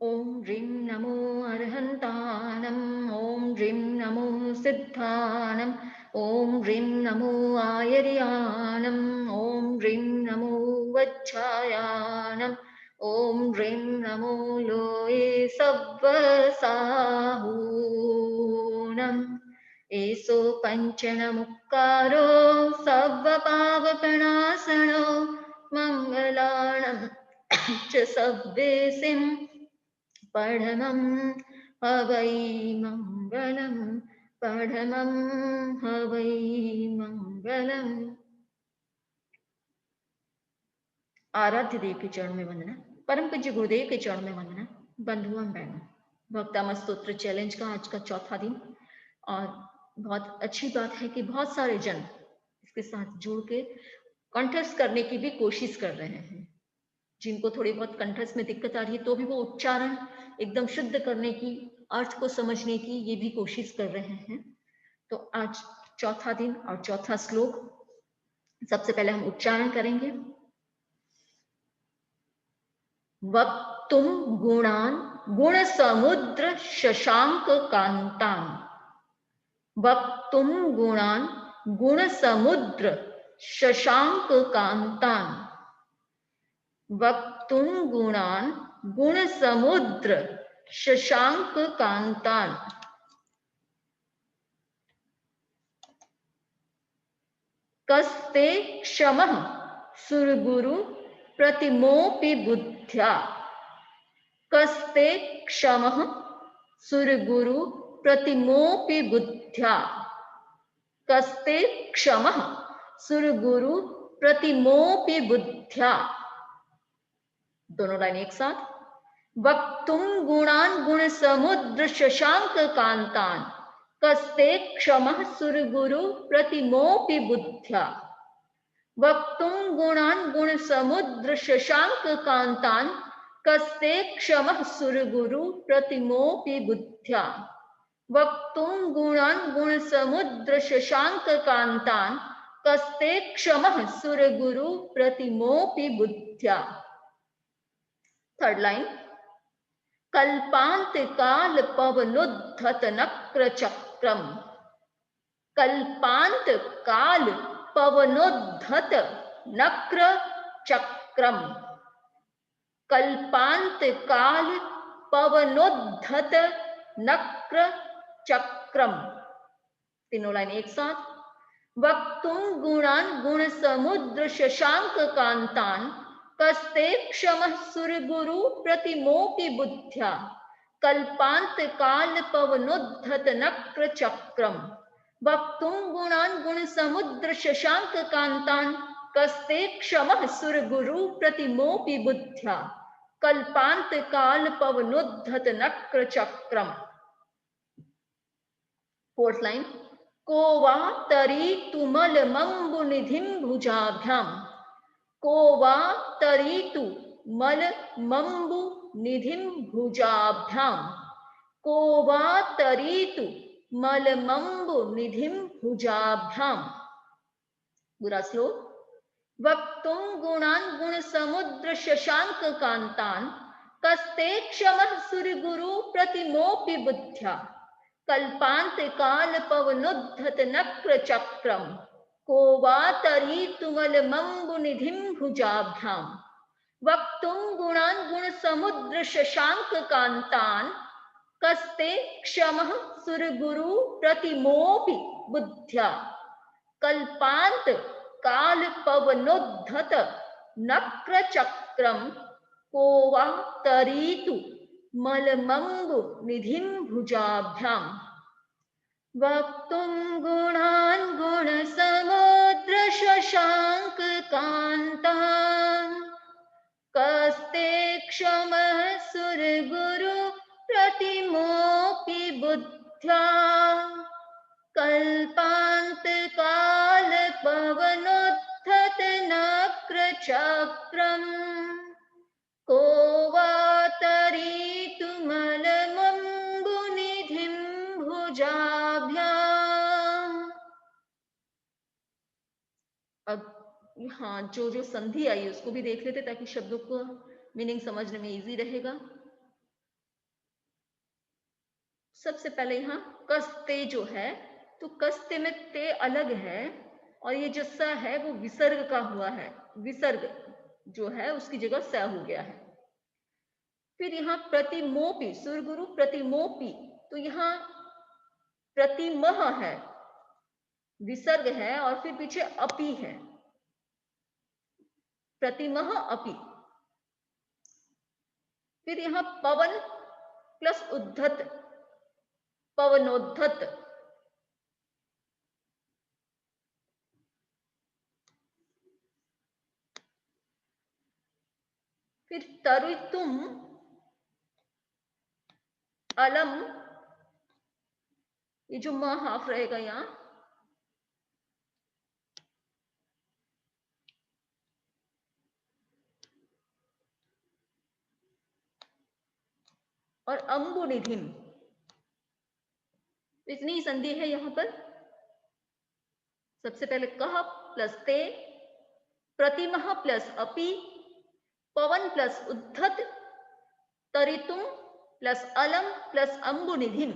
ॐ ह्रीं नमो अर्हन्तानम् ॐ ह्रीं नमो सिद्धानम् ॐ ह्रीं नमो आयर्यानम् ॐ ह्रीं नमो वच्छायानम् ॐ ह्रीं नमो लोये सव्वसाहूनम् एषो पञ्चनमुक्कारो सव्वपावपणासनो मङ्गलाणम् च सव्वेसिम् परमं हवै मंगलम परमं हवै मंगलम। आराध्य देव के चरण में वंदना, परम पूज्य गुरुदेव के चरण में वंदना। बंधुओं बहनों, भक्तामृत स्तोत्र चैलेंज का आज का चौथा दिन, और बहुत अच्छी बात है कि बहुत सारे जन इसके साथ जुड़ के कंठस्थ करने की भी कोशिश कर रहे हैं। जिनको थोड़ी बहुत कंठस्थ में दिक्कत आ रही है तो भी वो उच्चारण एकदम शुद्ध करने की, अर्थ को समझने की ये भी कोशिश कर रहे हैं। तो आज चौथा दिन और चौथा श्लोक, सबसे पहले हम उच्चारण करेंगे। वक्तुम गुणान गुण समुद्र शशांक कांतान। वक्तुम गुणान गुण समुद्र शशांक कांतान। वक्तुम गुणान गुण समुद्र शशांक कांतान। कस्ते क्षमः सुरगुरु प्रतिमोपि बुद्ध्या। कस्ते क्षमः सुरगुरु प्रतिमोपि बुद्ध्या। कस्ते क्षमः सुरगुरु प्रतिमोपि बुद्ध्या। दोनों लाइन एक साथ। वक्तुम गुणान गुण समुद्र शशांक कांतान। कस्ते क्षमः सुरगुरु प्रतिमोपि बुद्ध्या। वक्तुम गुणान गुण समुद्र शशांक कांतान। कस्ते क्षमः सुरगुरु प्रतिमोपि बुद्ध्या। वक्तुम गुणान गुण समुद्र शशांक कांतान। कस्ते क्षमः सुरगुरु प्रतिमोपि बुद्ध्या। Third line. कल्पांत काल पवनोद्धत नक्र चक्रम। कल्पांत काल पवनोद्धत नक्र चक्रम। कल्पांत काल पवनोद्धत नक्र चक्रम। तीनों लाइन एक साथ। वक्तुम गुणान गुण समुद्र शशांक कांतान। कस्ते क्षमः सुरगुरु प्रतिमोपि बुद्ध्या। कल्पांत काल पवनोद्धत नक्र चक्रम। वक्तुम गुणान गुण समुद्र शशांक कांतान। कस्ते क्षमः सुरगुरु प्रतिमोपि बुद्ध्या। कल्पांत काल पवनोद्धत नक्र चक्रम। Fourth line. को वा तरीतु मलमंबु निधिं भुजाभ्याम। को वा तरीतु मलमंबु निधिं भुजाभ्याम। को वा तरीतु मलमंबु निधिं भुजाभ्याम। पूरा श्लोक। वक्तुम गुणान गुण समुद्र शशांक कांतान। कस्ते क्षमः सुरगुरु प्रतिमोपि बुद्ध्या। कल्पांत काल पवनोद्धत नक्र चक्रम। को वा तरीतु मलमंबु निधिं भुजाभ्याम। वक्तुम गुणान गुण समुद्र शशांक कांतान। कस्ते क्षमः सुरगुरु प्रतिमोपि बुद्ध्या। कल्पांत काल पवनोद्धत नक्र चक्रम। को वा तरीतु मलमंबु निधिं भुजाभ्याम। वक्तुम गुणान गुण समुद्र शशांक कांतान। कस्ते क्षमः सुरगुरु प्रतिमोपि बुद्ध्या। कल्पांत काल पवनोद्धत नक्र चक्रम। को वा तरीतु मलमंबु निधिं भुजाभ्याम। अब हाँ, जो संधि आई उसको भी देख लेते ताकि शब्दों को मीनिंग समझने में इजी रहेगा। सबसे पहले यहाँ कस्ते जो है, तो कस्ते में ते अलग है और ये जो स है वो विसर्ग का हुआ है, विसर्ग जो है उसकी जगह स हो गया है। फिर यहाँ प्रतिमोपी, सुरगुरु प्रतिमोपी, तो यहाँ प्रतिमह है, विसर्ग है और फिर पीछे अपी है, प्रतिमह अपी। फिर यहाँ पवन प्लस उद्धत, पवनोद्धत। फिर तरुतुम अलम, ये जो म हाफ रहेगा यहाँ, और अम्बुनिधिम, इतनी संधि है यहाँ पर। सबसे पहले कह प्लस ते, प्रतिमह प्लस अपि, पवन प्लस उद्धत, तरितुम प्लस अलम प्लस अम्बुनिधिम।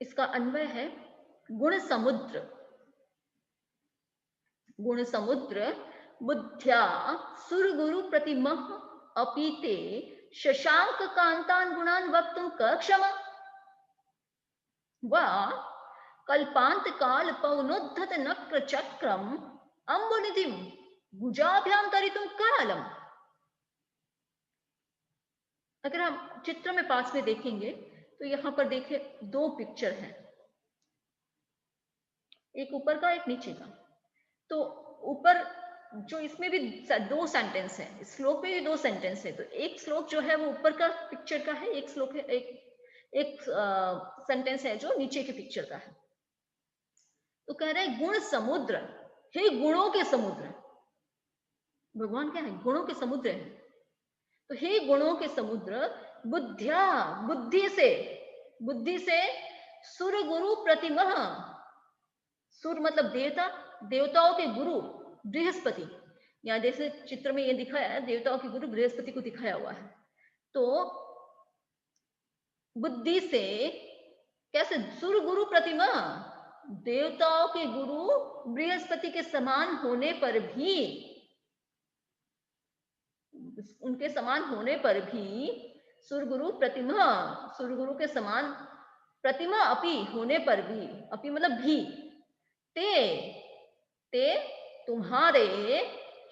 इसका अन्वय है गुण समुद्र, गुण समुद्र बुद्ध्या सुरगुरु प्रतिमह अपीते शशांक कांतान गुणान वक्तुम कक्षमा वा कल्पांत काल पवनोद्धत नक्र चक्रम अम्बुनिधिम भुजाभ्याम तरितुम कालम। अगर हम चित्र में पास में देखेंगे तो यहाँ पर देखें दो पिक्चर हैं, एक ऊपर का एक नीचे का। तो ऊपर जो इसमें भी दो सेंटेंस है, श्लोक में भी दो सेंटेंस है। तो एक श्लोक जो है वो ऊपर का पिक्चर का है, एक श्लोक है, एक सेंटेंस है जो नीचे के पिक्चर का है। तो कह रहे हैं गुण समुद्र, हे गुणों के समुद्र। भगवान क्या है? गुणों के समुद्र है। तो हे गुणों के समुद्र बुद्धिया, बुद्धि से सुर गुरु प्रतिमह, सुर मतलब देवता, देवताओं के गुरु बृहस्पति। यहाँ जैसे चित्र में ये दिखाया है, देवताओं के गुरु बृहस्पति को दिखाया हुआ है। तो बुद्धि से कैसे? सुर गुरु प्रतिमा, देवताओं के गुरु बृहस्पति के समान होने पर भी, उनके समान होने पर भी सुरगुरु प्रतिमा, सुरगुरु के समान प्रतिमा अपि होने पर भी, अपि मतलब भी, ते तुम्हारे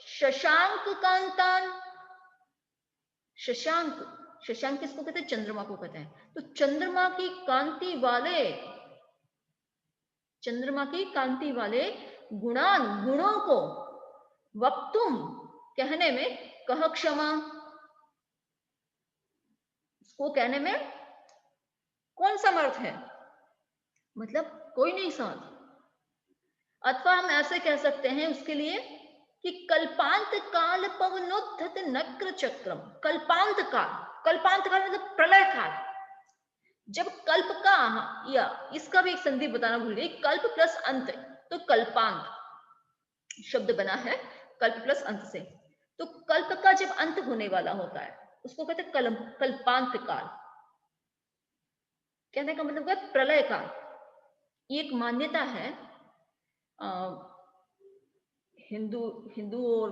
शशांक कांतान, शशांक, शशांक किसको कहते हैं? चंद्रमा को कहते हैं। तो चंद्रमा की कांति वाले, चंद्रमा की कांति वाले गुणान, गुणों को वक्तुम कहने में कह क्षमा, इसको कहने में कौन समर्थ है? मतलब कोई नहीं समर्थ। अथवा हम ऐसे कह सकते हैं उसके लिए कि कल्पांत काल पवनोद्धत नक्र चक्रम, कल्पांत काल, कल्पांत काल मतलब प्रलय काल। जब कल्प का, या इसका भी एक संधि बताना भूल गई, कल्प प्लस अंत, तो कल्पांत शब्द बना है कल्प प्लस अंत से। तो कल्प का जब अंत होने वाला होता है उसको कहते हैं कल्पांत काल। कहने का मतलब है प्रलय काल। ये एक मान्यता है हिंदू और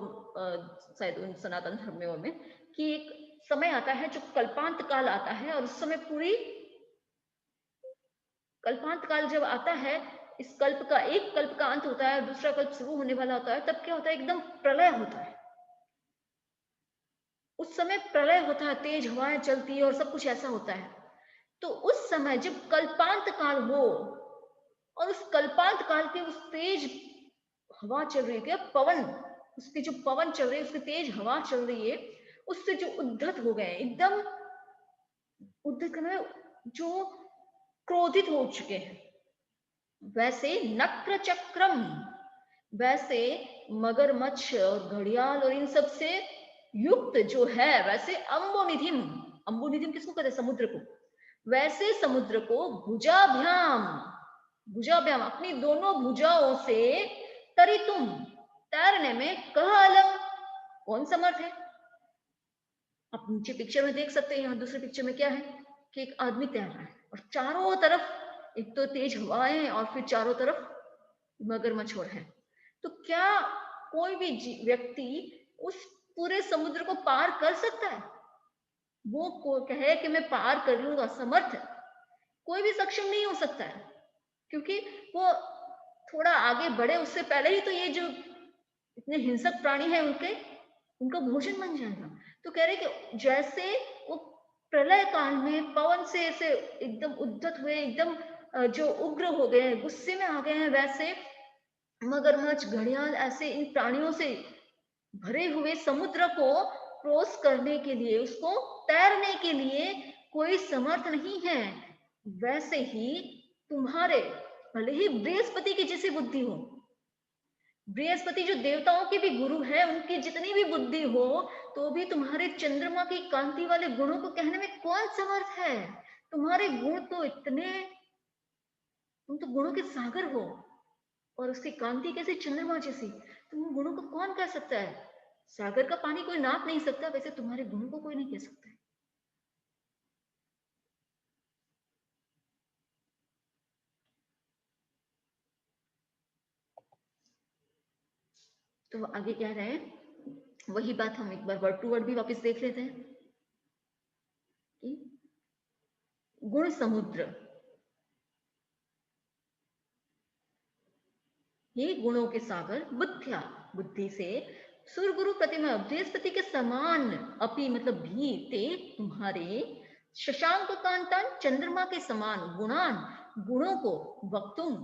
शायद सनातन धर्मियों में, कि एक समय आता है जो कल्पांत काल आता है, और उस समय पूरी, कल्पांत काल जब आता है, इस कल्प का, एक कल्प का अंत होता है, दूसरा कल्प शुरू होने वाला होता है, तब क्या होता है? एकदम प्रलय होता है। उस समय प्रलय होता है, तेज हवाएं चलती है और सब कुछ ऐसा होता है। तो उस समय जब कल्पांत काल हो, और उस कल्पांत काल के उस तेज हवा चल रही है, पवन, उसकी जो पवन चल रही है, उसकी तेज हवा चल रही है, उससे जो उद्धत हो गए, एकदम उद्धत करना, जो क्रोधित हो चुके हैं, वैसे नक्र चक्रम, वैसे मगरमच्छ और घड़ियाल और इन सब से युक्त जो है, वैसे अम्बुनिधिम, अम्बुनिधिम किसको कहते हैं? समुद्र को। वैसे समुद्र को भुजाभ्याम, भुजाभ्याम अपनी दोनों भुजाओं से तरितुम, तैरने में कह अलम, कौन समर्थ है? आप नीचे पिक्चर में देख सकते हैं, यहाँ दूसरे पिक्चर में क्या है कि एक आदमी तैर रहा है और चारों तरफ एक तो तेज हवाएं हैं और फिर चारों तरफ मगरमच्छ है। तो क्या कोई भी व्यक्ति उस पूरे समुद्र को पार कर सकता है? वो को कहे कि मैं पार कर लूंगा, समर्थ है, कोई भी सक्षम नहीं हो सकता है, क्योंकि वो थोड़ा आगे बढ़े उससे पहले ही तो ये जो इतने हिंसक प्राणी है उनका भोजन बन जाएगा। तो कह रहे कि जैसे वो प्रलय काल में पवन से ऐसे एकदम उद्धत हुए, एकदम जो उग्र हो गए हैं, गुस्से में आ गए हैं, वैसे मगरमच्छ, घड़ियाल, ऐसे इन प्राणियों से भरे हुए समुद्र को क्रॉस करने के लिए, उसको तैरने के लिए कोई समर्थ नहीं है। वैसे ही तुम्हारे भले ही बृहस्पति की जैसी बुद्धि हो, बृहस्पति जो देवताओं के भी गुरु है, उनकी जितनी भी बुद्धि हो, तो भी तुम्हारे चंद्रमा की कांति वाले गुणों को कहने में कौन समर्थ है? तुम्हारे गुण तो इतने, तुम तो गुणों के सागर हो, और उसकी कांति कैसे चंद्रमा जैसी, तुम गुणों को कौन कह सकता है? सागर का पानी कोई नाप नहीं सकता, वैसे तुम्हारे गुणों को कोई नहीं कह सकता है। तो आगे कह रहे हैं, वही बात हम एक बार वर्ड टू वर्ड भी वापस देख लेते हैं कि गुण समुद्र, ये गुणों के सागर, बुद्धिया, बुद्धि से, सुरगुरु प्रतिमा, बृहस्पति के समान, अपी मतलब भी, ते तुम्हारे, शशांक कांतान, चंद्रमा के समान, गुणान, गुणों को, वक्तुम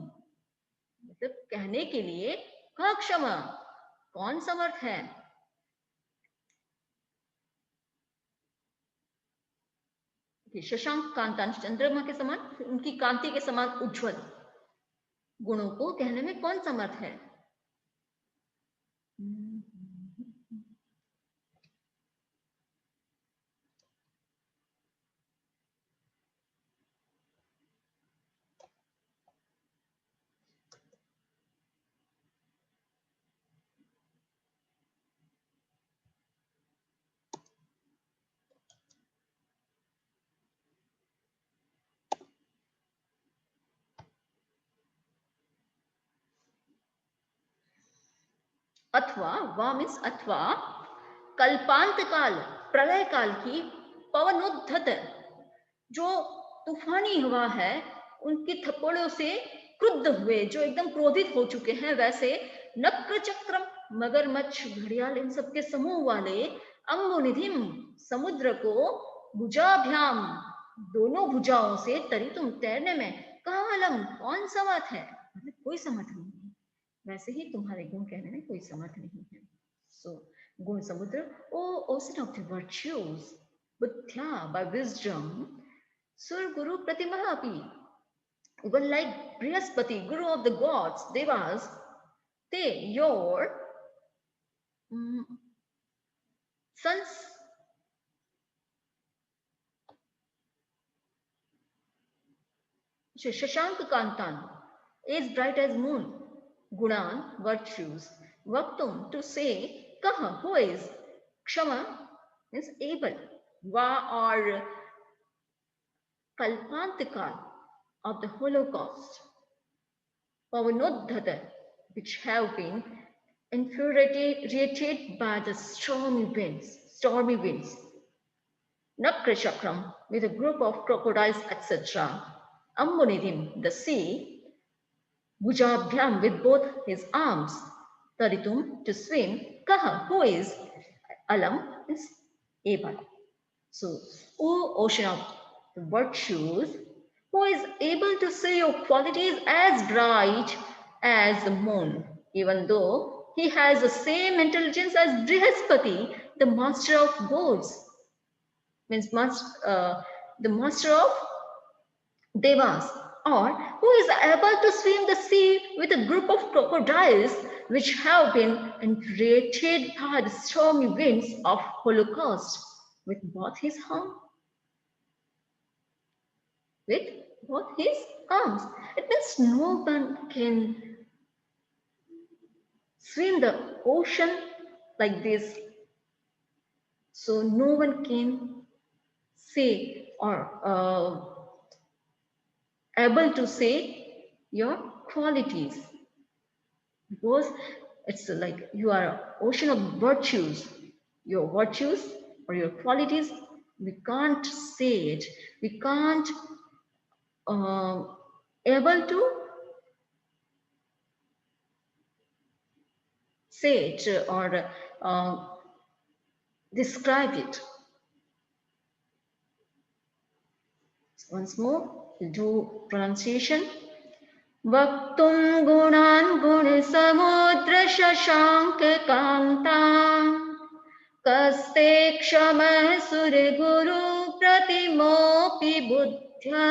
मतलब कहने के लिए, का क्षमा, कौन समर्थ है? शशांक कांतान, चंद्रमा के समान, उनकी कांति के समान उज्जवल गुणों को कहने में कौन समर्थ है? अथवा, वा मीन्स अथवा, कल्पांत काल, प्रलय काल की पवनोद्धत, जो तूफानी हवा है, उनकी थप्पड़ों से क्रुद्ध हुए, जो एकदम क्रोधित हो चुके हैं, वैसे नक्र चक्रम, मगरमच्छ, घड़ियाल, इन सबके समूह वाले, अम्बुनिधिम, समुद्र को, भुजाभ्याम, दोनों भुजाओं से, तरी तुम तैरने में, कालम, कौन समर्थ है? मतलब कोई समर्थ नहीं है। वैसे ही तुम्हारे गुण कहने में कोई समर्थ नहीं है। सो गुण समुद्र, ओ ओशन ऑफ द वर्च्यूज, बुद्ध्या, by wisdom, Sur Guru Pratimahapi, even like Brihaspati, Guru of the gods, Devas, they, your sons, Shashank Kantan, as bright as moon, Gunan, virtues, Vaktum, to say, Kaha, who is, Kshama, means able, Va or Kalpantikal of the Holocaust, Pavanodhata, which have been infuriated by the stormy winds. Nakrachakram, with a group of crocodiles, etc. Ambonidhim, the sea. Bhujabhyam, with both his arms. Taritum, to swim. Kaha, who is. Alam is able. So, O ocean of the virtues, who is able to see your qualities as bright as the moon, even though he has the same intelligence as Brihaspati, the master of gods, means the master of devas, or who is able to swim the sea with a group of crocodiles which have been enraged by the stormy winds of Holocaust with both his arms. With both his arms. It means no one can swim the ocean like this, so no one can say or able to say your qualities, because it's like you are an ocean of virtues. Your virtues or your qualities, we can't say it, we can't able to say it or describe it. Once more, we'll do pronunciation. Vaktum gunan gun samudra shashank kantam kaste kshama sur guru pratimopi buddhya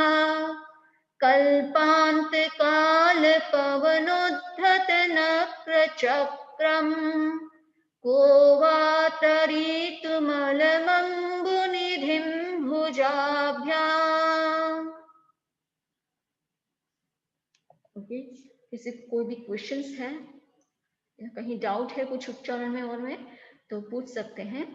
kalpant kal pavanudhat nakra chakram को वा तरीतुमलमम्बुनिधिं भुजाभ्याम्। Okay, किसी को कोई भी questions है या कहीं doubt है कुछ उच्चारण में और में तो पूछ सकते हैं।